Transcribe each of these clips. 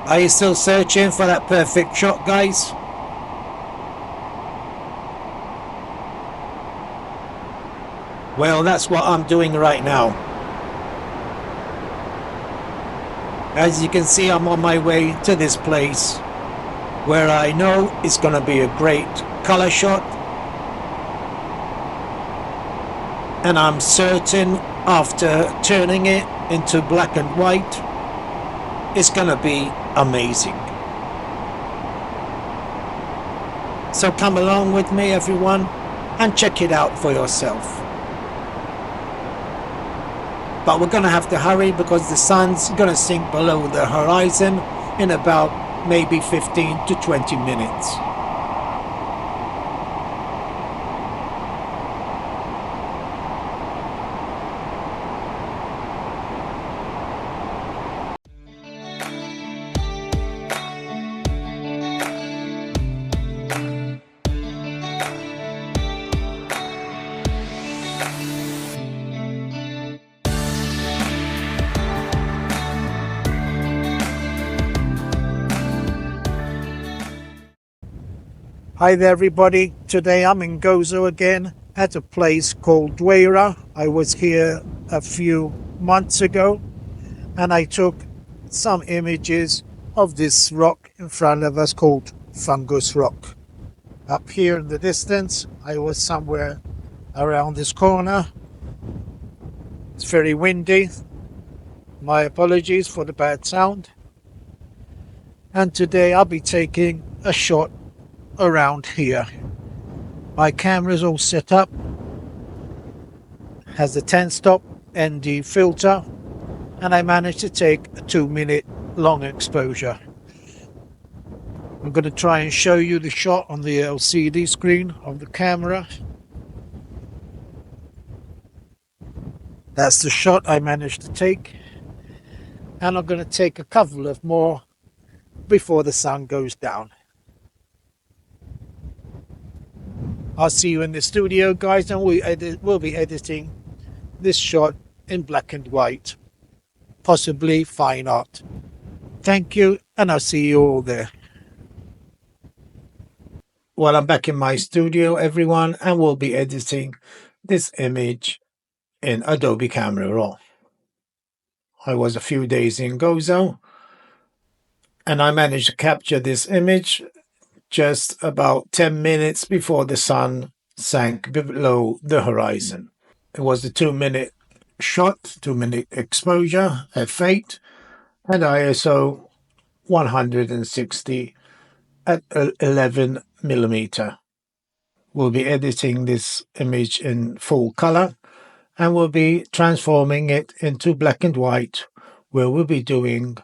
Are you still searching for that perfect shot, guys? Well, that's what I'm doing right now. As you can see, I'm on my way to this place where I know it's going to be a great color shot. And I'm certain after turning it into black and white, it's going to be amazing. So come along with me, everyone, and check it out for yourself. But we're going to have to hurry because the sun's going to sink below the horizon in about maybe 15 to 20 minutes. Hi there everybody, today I'm in Gozo again at a place called Dweira. I was here a few months ago and I took some images of this rock in front of us called Fungus Rock. Up here in the distance, I was somewhere around this corner. It's very windy. My apologies for the bad sound. And today I'll be taking a shot around here. My camera's all set up, has the 10 stop ND filter, and I managed to take a 2-minute long exposure. I'm going to try and show you the shot on the LCD screen of the camera. That's the shot I managed to take, and I'm going to take a couple of more before the sun goes down. I'll see you in the studio, guys, and we'll be editing this shot in black and white, possibly fine art. Thank you, and I'll see you all there. Well, I'm back in my studio, everyone, and we'll be editing this image in Adobe Camera Raw. I was a few days in Gozo, and I managed to capture this image just about 10 minutes before the sun sank below the horizon. It was a 2-minute shot, 2-minute exposure at Fate and ISO 160 at 11 millimeter. We'll be editing this image in full color and we'll be transforming it into black and white, where we'll be doing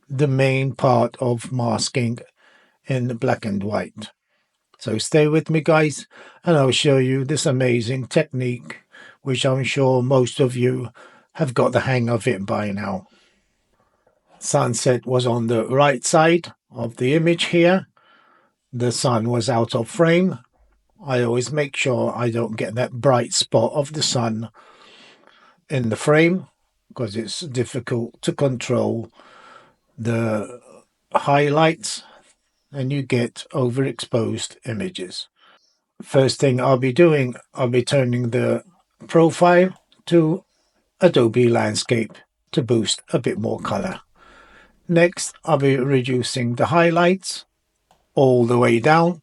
the main part of masking in black and white. So stay with me, guys, and I'll show you this amazing technique, which I'm sure most of you have got the hang of it by now. Sunset was on the right side of the image here. The sun was out of frame. I always make sure I don't get that bright spot of the sun in the frame because it's difficult to control the highlights and you get overexposed images. First thing I'll be doing, I'll be turning the profile to Adobe Landscape to boost a bit more color. Next, I'll be reducing the highlights all the way down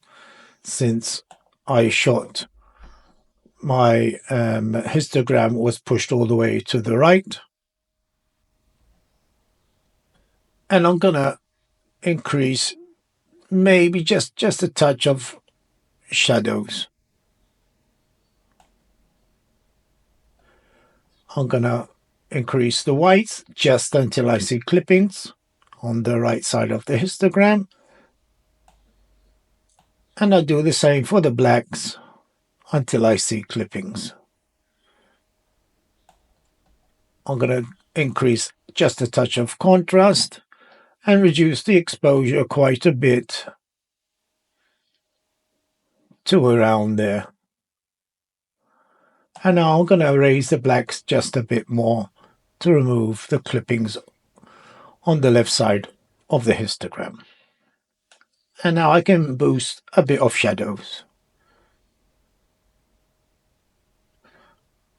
since I shot my histogram was pushed all the way to the right. And I'm gonna increase maybe just a touch of shadows. I'm gonna increase the whites just until I see clippings on the right side of the histogram. And I'll do the same for the blacks until I see clippings. I'm going to increase just a touch of contrast and reduce the exposure quite a bit to around there. And now I'm going to raise the blacks just a bit more to remove the clippings on the left side of the histogram. And now I can boost a bit of shadows.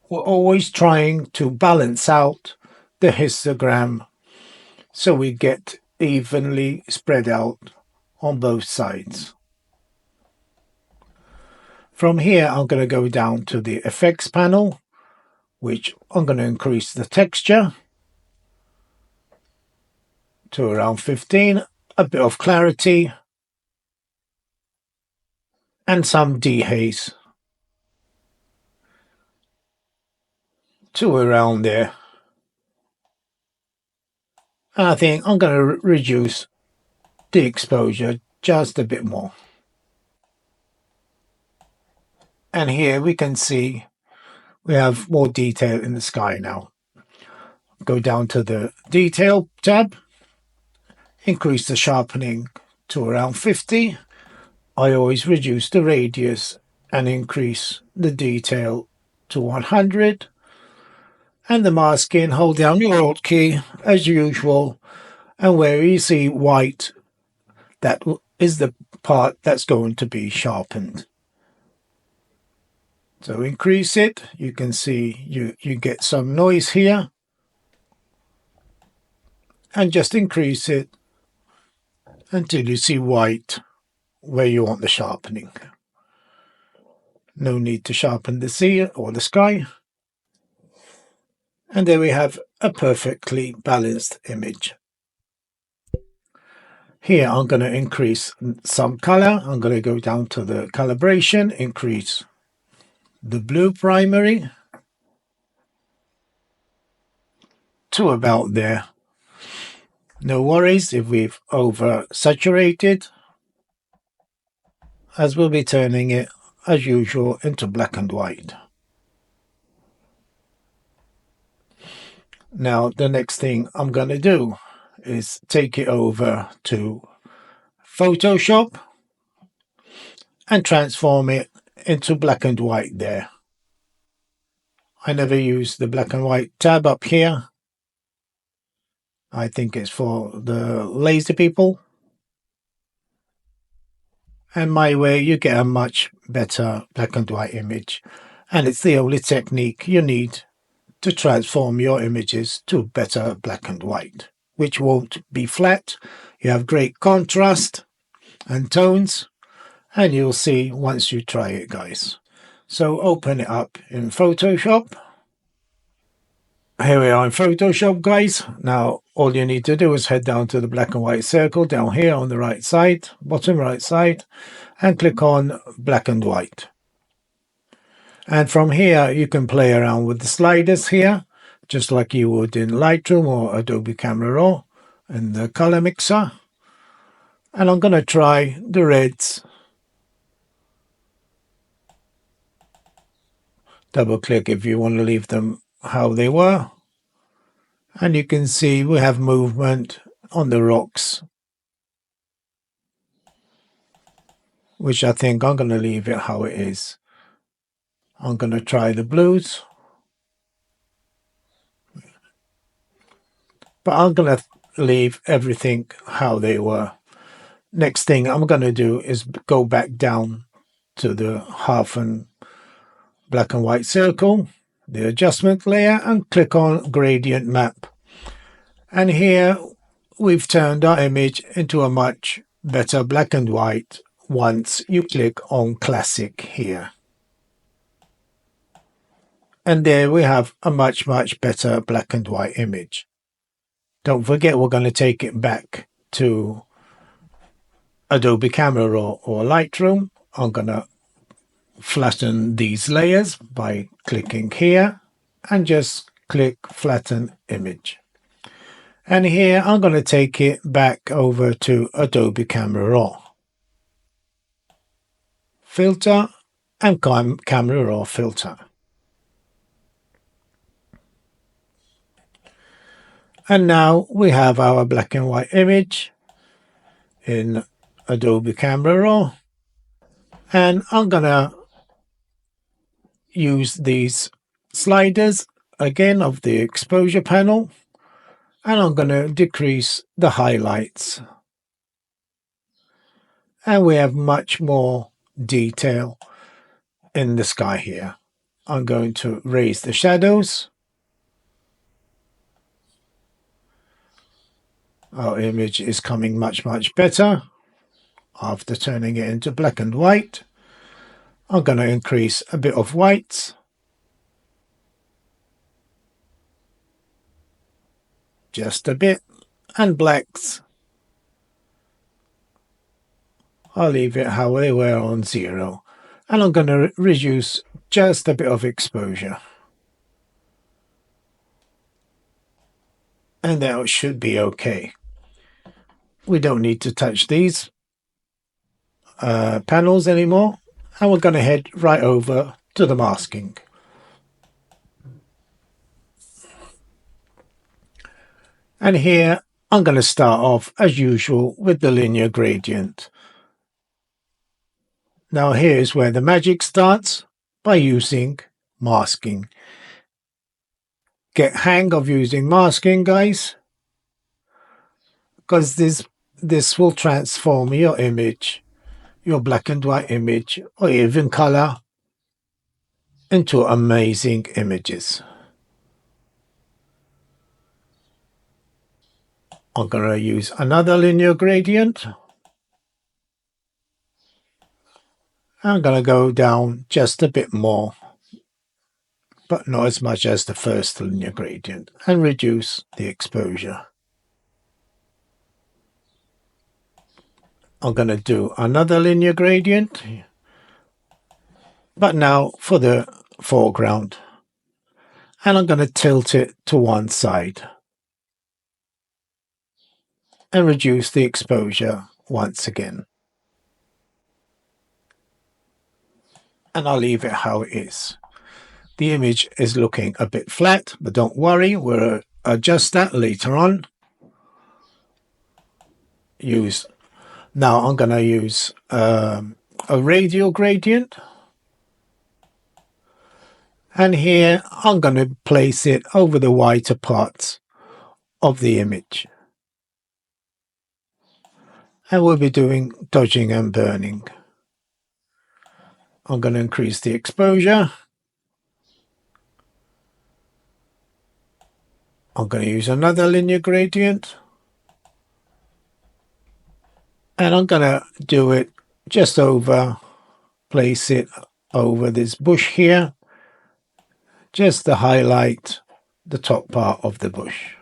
We're always trying to balance out the histogram so we get evenly spread out on both sides. From here, I'm going to go down to the effects panel, which I'm going to increase the texture to around 15, a bit of clarity, and some dehaze to around there. And I think I'm going to reduce the exposure just a bit more. And here we can see we have more detail in the sky now. Go down to the detail tab, increase the sharpening to around 50. I always reduce the radius and increase the detail to 100. And the masking, hold down your Alt key as usual, and where you see white, that is the part that's going to be sharpened. So increase it. You can see you get some noise here. And just increase it until you see white where you want the sharpening. No need to sharpen the sea or the sky. And there we have a perfectly balanced image. Here I'm going to increase some color. I'm going to go down to the calibration, increase the blue primary to about there. No worries if we've oversaturated, as we'll be turning it as usual into black and white. Now the next thing I'm going to do is take it over to Photoshop and transform it into black and white there. I never use the black and white tab up here. I think it's for the lazy people. And my way, you get a much better black and white image. And it's the only technique you need to transform your images to better black and white, which won't be flat. You have great contrast and tones, and you'll see once you try it, guys. So open it up in Photoshop. Here we are in Photoshop, guys. Now all you need to do is head down to the black and white circle down here on the right side, bottom right side, and click on black and white. And from here you can play around with the sliders here, just like you would in Lightroom or Adobe Camera Raw and the color mixer. And I'm going to try the reds. Double click if you want to leave them how they were. And you can see we have movement on the rocks, which I think I'm going to leave it how it is. I'm going to try the blues. But I'm going to leave everything how they were. Next thing I'm going to do is go back down to the half and black and white circle, the adjustment layer, and click on gradient map. And here we've turned our image into a much better black and white once you click on classic here. And there we have a much better black and white image. Don't forget, we're going to take it back to Adobe Camera Raw or Lightroom. I'm going to flatten these layers by clicking here and just click flatten image. And here I'm going to take it back over to Adobe Camera Raw. Filter and Camera Raw filter. And now we have our black and white image in Adobe Camera Raw. And I'm going to use these sliders again of the exposure panel And I'm going to decrease the highlights. And we have much more detail in the sky here. I'm going to raise the shadows. Our image is coming much better after turning it into black and white. I'm going to increase a bit of whites. Just a bit. And blacks. I'll leave it how they were on 0. And I'm going to reduce just a bit of exposure. And that should be okay. We don't need to touch these panels anymore. And we're going to head right over to the masking. And here I'm going to start off as usual with the linear gradient. Now here's where the magic starts, by using masking. Get hang of using masking, guys, because this will transform your image, your black and white image, or even color, into amazing images. I'm going to use another linear gradient. I'm going to go down just a bit more, but not as much as the first linear gradient, and reduce the exposure. I'm going to do another linear gradient, but now for the foreground. And I'm going to tilt it to one side and reduce the exposure once again. And I'll leave it how it is. The image is looking a bit flat, but don't worry, we'll adjust that later on. Now I'm going to use a radial gradient. And here I'm going to place it over the whiter parts of the image. And we'll be doing dodging and burning. I'm going to increase the exposure. I'm going to use another linear gradient. And I'm going to do it just over, place it over this bush here, just to highlight the top part of the bush.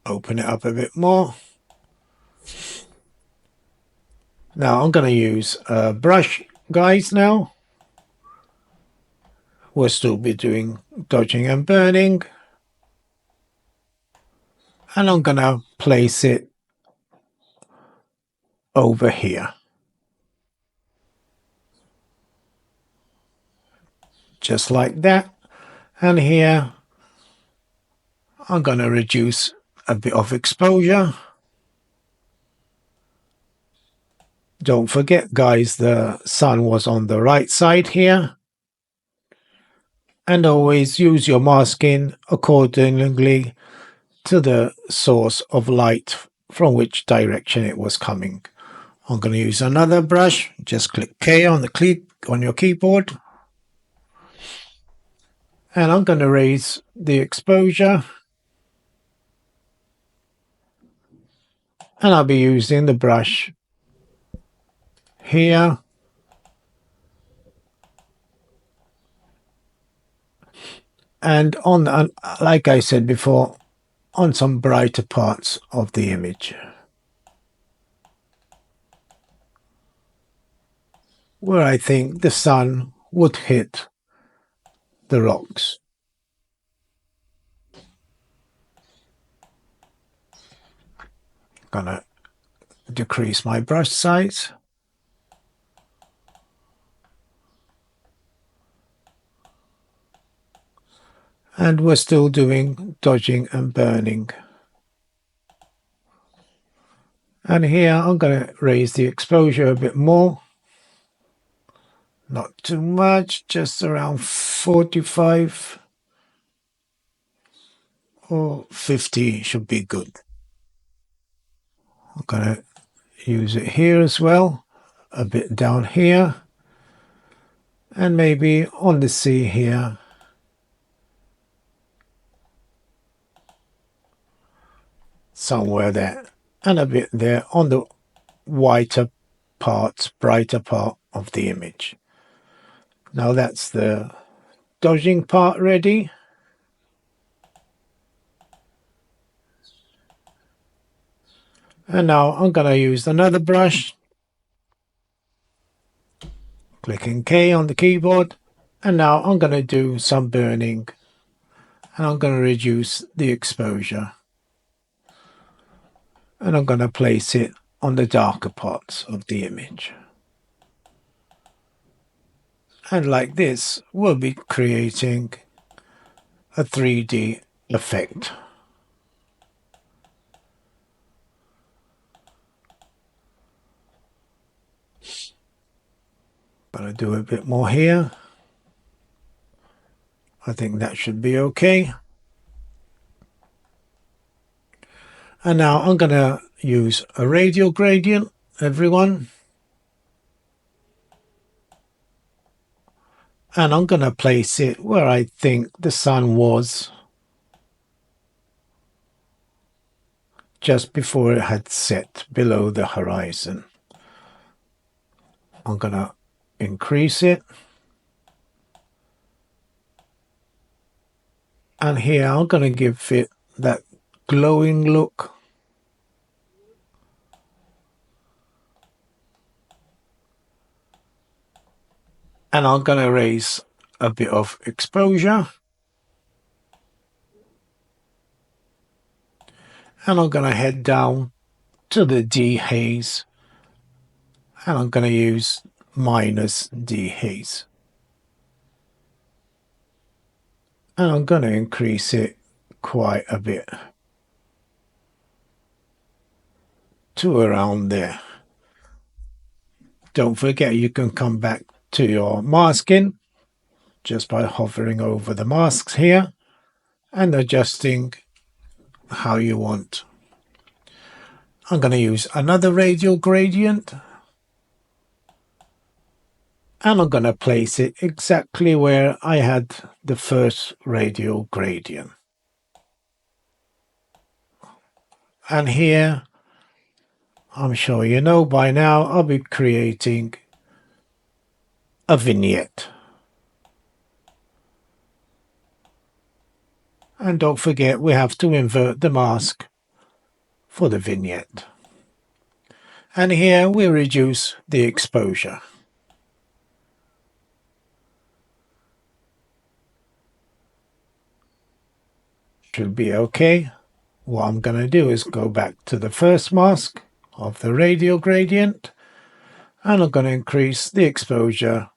Open it up a bit more. Now I'm going to use a brush, guys, now. We'll still be doing dodging and burning. And I'm going to place it over here. Just like that. And here I'm going to reduce a bit of exposure. Don't forget, guys, the sun was on the right side here. And always use your masking accordingly to the source of light from which direction it was coming. I'm going to use another brush. Just click K on your keyboard. And I'm going to raise the exposure. And I'll be using the brush here. And on, like I said before, on some brighter parts of the image, where I think the sun would hit the rocks. Gonna decrease my brush size. And we're still doing dodging and burning. And here I'm going to raise the exposure a bit more. Not too much, just around 45. or 50 should be good. I'm going to use it here as well, a bit down here, and maybe on the sea here. Somewhere there, and a bit there on the whiter part, brighter part of the image. Now that's the dodging part ready. And now I'm going to use another brush, clicking K on the keyboard, and now I'm going to do some burning, and I'm going to reduce the exposure, and I'm going to place it on the darker parts of the image. And like this, we'll be creating a 3D effect. Gonna do a bit more here. I think that should be okay. And now I'm gonna use a radial gradient, everyone. And I'm gonna place it where I think the sun was just before it had set below the horizon. I'm gonna increase it. And here I'm gonna give it that glowing look. And I'm gonna raise a bit of exposure. And I'm gonna head down to the dehaze. And I'm gonna use minus dehaze. And I'm going to increase it quite a bit to around there. Don't forget you can come back to your masking just by hovering over the masks here and adjusting how you want. I'm going to use another radial gradient, and I'm going to place it exactly where I had the first radial gradient. And here, I'm sure you know by now, I'll be creating a vignette. And don't forget, we have to invert the mask for the vignette. And here we reduce the exposure. Should be okay. What I'm going to do is go back to the first mask of the radial gradient, and I'm going to increase the exposure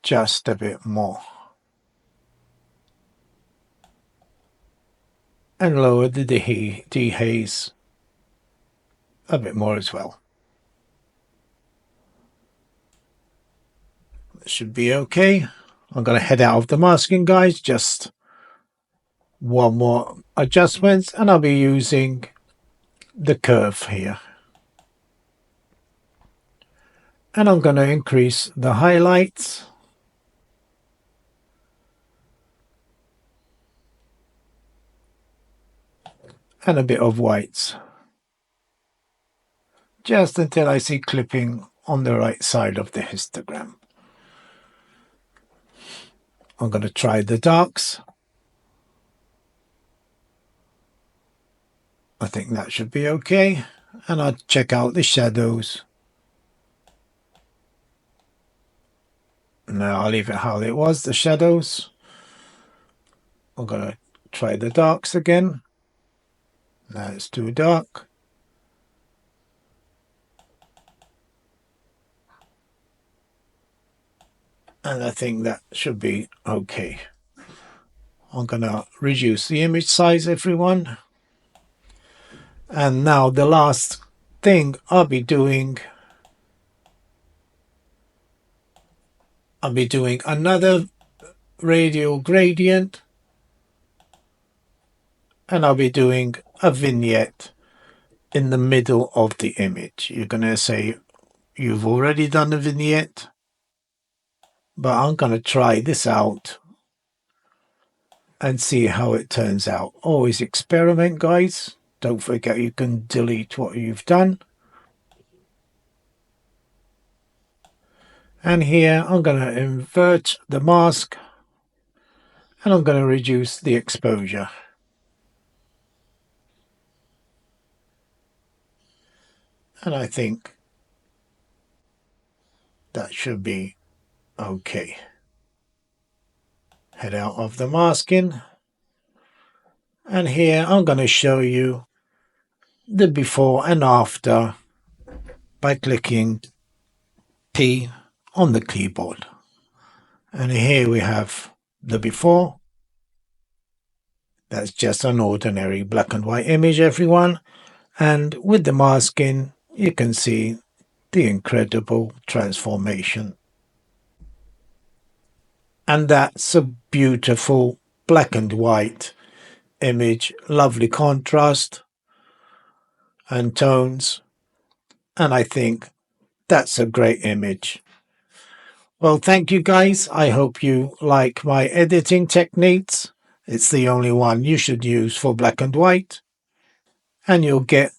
just a bit more. And lower the dehaze a bit more as well. It should be okay. I'm going to head out of the masking, guys. Just one more adjustment, and I'll be using the curve here. And I'm going to increase the highlights. And a bit of whites. Just until I see clipping on the right side of the histogram. I'm going to try the darks. I think that should be okay. And I'll check out the shadows. Now I'll leave it how it was, the shadows. I'm going to try the darks again. Now it's too dark. And I think that should be okay. I'm going to reduce the image size, everyone. And now the last thing I'll be doing another radial gradient, and I'll be doing a vignette in the middle of the image. You're going to say you've already done the vignette, but I'm going to try this out and see how it turns out. Always experiment, guys. Don't forget you can delete what you've done. And here I'm going to invert the mask and I'm going to reduce the exposure. And I think that should be okay. Head out of the masking. And here I'm going to show you the before and after by clicking T on the keyboard. And here we have the before. That's just an ordinary black and white image, everyone. And with the masking, you can see the incredible transformation. And that's a beautiful black and white image, lovely contrast and tones. And I think that's a great image. Well, thank you guys. I hope you like my editing techniques. It's the only one you should use for black and white. And you'll get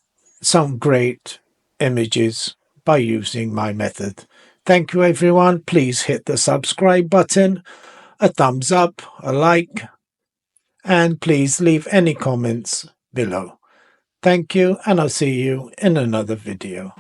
some great images by using my method. Thank you, everyone. Please hit the subscribe button, a thumbs up, a like, and please leave any comments below. Thank you, and I'll see you in another video.